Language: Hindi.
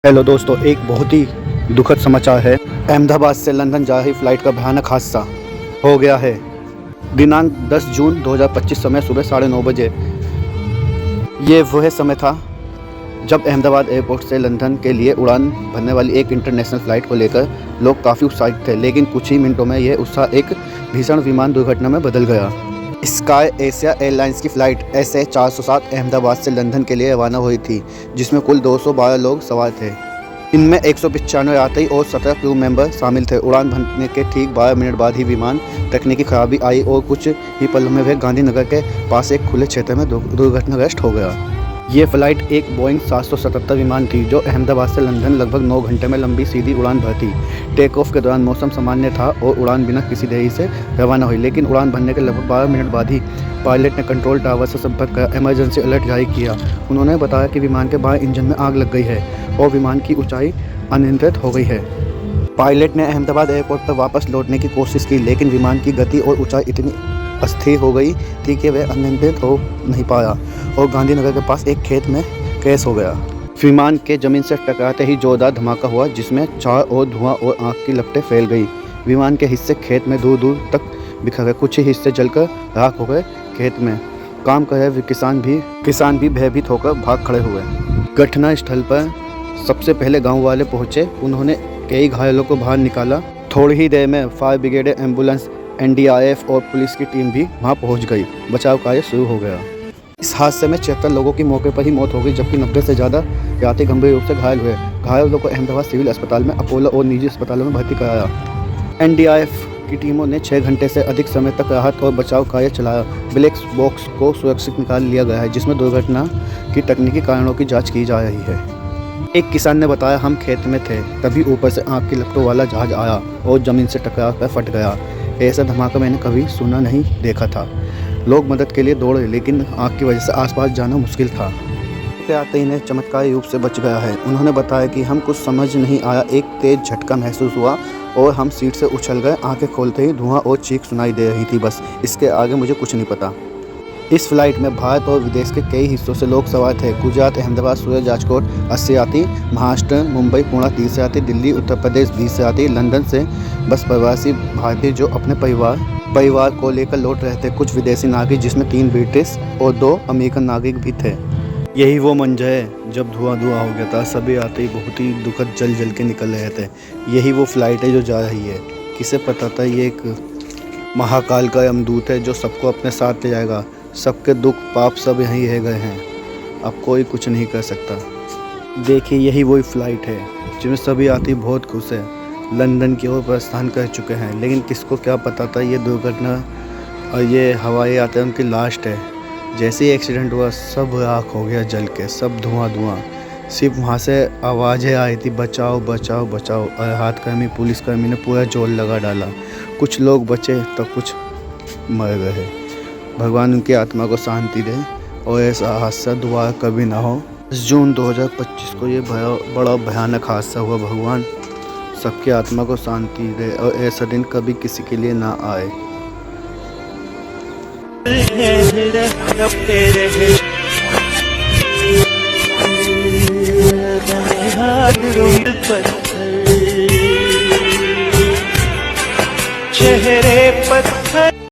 हेलो दोस्तों, एक बहुत ही दुखद समाचार है। अहमदाबाद से लंदन जा रही फ्लाइट का भयानक हादसा हो गया है। दिनांक 10 जून 2025 समय सुबह 9:30 बजे। ये वह समय था जब अहमदाबाद एयरपोर्ट से लंदन के लिए उड़ान भरने वाली एक इंटरनेशनल फ़्लाइट को लेकर लोग काफ़ी उत्साहित थे, लेकिन कुछ ही मिनटों में यह उत्साह एक भीषण विमान दुर्घटना में बदल गया। स्काई एशिया एयरलाइंस की फ़्लाइट SA 407 अहमदाबाद से लंदन के लिए रवाना हुई थी, जिसमें कुल 212 लोग सवार थे। इनमें 195 यात्री और 17 क्रू मेंबर शामिल थे। उड़ान भरने के ठीक 12 मिनट बाद ही विमान तकनीकी खराबी आई और कुछ ही पलों में वह गांधीनगर के पास एक खुले क्षेत्र में दुर्घटनाग्रस्त हो गया। ये फ़्लाइट एक बोइंग 777 विमान थी, जो अहमदाबाद से लंदन लगभग 9 घंटे में लंबी सीधी उड़ान भरती। टेक ऑफ के दौरान मौसम सामान्य था और उड़ान बिना किसी देरी से रवाना हुई, लेकिन उड़ान भरने के लगभग 12 मिनट बाद ही पायलट ने कंट्रोल टावर से संपर्क कर इमरजेंसी अलर्ट जारी किया। उन्होंने बताया कि विमान के बाएं इंजन में आग लग गई है और विमान की ऊंचाई अनियंत्रित हो गई है। पायलट ने अहमदाबाद एयरपोर्ट पर वापस लौटने की कोशिश की, लेकिन विमान की गति और ऊंचाई इतनी अस्थिर हो गई थी कि वह अनियंत्रित हो नहीं पाया और गांधीनगर के पास एक खेत में क्रैश हो गया। विमान के जमीन से टकराते ही जोरदार धमाका हुआ, जिसमें चारों ओर धुआं और आग की लपटें फैल गई। विमान के हिस्से खेत में दूर दूर तक बिखर गए। कुछ ही हिस्से जलकर राख हो गए। खेत में काम कर रहे किसान भी भयभीत होकर भाग खड़े हुए। घटना स्थल पर सबसे पहले गाँव वाले पहुँचे। उन्होंने कई घायलों को बाहर निकाला। थोड़ी ही देर में फायर ब्रिगेड, एम्बुलेंस, NDRF और पुलिस की टीम भी वहां पहुंच गई। बचाव कार्य शुरू हो गया। इस हादसे में 76 लोगों की मौके पर ही मौत हो गई, जबकि 90 से ज़्यादा यात्री गंभीर रूप से घायल हुए। घायलों को अहमदाबाद सिविल अस्पताल में, अपोलो और निजी अस्पतालों में भर्ती कराया। NDRF की टीमों ने 6 घंटे से अधिक समय तक राहत और बचाव कार्य चलाया। ब्लैक बॉक्स को सुरक्षित निकाल लिया गया है, जिसमें दुर्घटना की तकनीकी कारणों की जाँच की जा रही है। एक किसान ने बताया, हम खेत में थे, तभी ऊपर से आग की लपटों वाला जहाज आया और ज़मीन से टकरा कर फट गया। ऐसा धमाका मैंने कभी सुना नहीं देखा था। लोग मदद के लिए दौड़े, लेकिन आग की वजह से आसपास जाना मुश्किल था। आते ही चमत्कारी रूप से बच गया है। उन्होंने बताया कि हम कुछ समझ नहीं आया, एक तेज झटका महसूस हुआ और हम सीट से उछल गए। आंखें खोलते ही धुआं और चीख सुनाई दे रही थी। बस इसके आगे मुझे कुछ नहीं पता। इस फ्लाइट में भारत और विदेश के कई हिस्सों से लोग सवार थे। गुजरात, अहमदाबाद, सूरत, राजकोट 80 यात्री, महाराष्ट्र, मुंबई, पुणे 30 यात्री, दिल्ली, उत्तर प्रदेश 20 यात्री, लंदन से बस प्रवासी भारतीय जो अपने परिवार को लेकर लौट रहे थे। कुछ विदेशी नागरिक, जिसमें 3 ब्रिटिश और 2 अमेरिकन नागरिक भी थे। यही वो मंजर है जब धुआं हो गया था। सभी यात्री बहुत ही दुखद जल के निकल रहे थे। यही वो फ्लाइट है जो जा रही है। किसे पता था ये एक महाकाल का यमदूत है जो सबको अपने साथ ले जाएगा। सबके दुख पाप सब यहीं रह गए हैं। अब कोई कुछ नहीं कर सकता। देखिए, यही वही फ्लाइट है जिसमें सभी यात्री बहुत खुश है, लंदन की ओर प्रस्थान कर चुके हैं। लेकिन किसको क्या पता था ये दुर्घटना और ये हवाई यात्रा उनकी लास्ट है। जैसे ही एक्सीडेंट हुआ, सब राख हो गया जल के, सब धुआं। सिर्फ वहाँ से आवाज़ें आई थी, बचाओ बचाओ बचाओ। और हाथकर्मी, पुलिसकर्मी ने पूरा जोर लगा डाला। कुछ लोग बचे तो कुछ मर गए। भगवान उनकी आत्मा को शांति दे और ऐसा हादसा दोबारा कभी ना हो। 10 जून 2025 को ये बड़ा भयानक हादसा हुआ। भगवान सबकी आत्मा को शांति दे और ऐसा दिन कभी किसी के लिए ना आए। चेहरे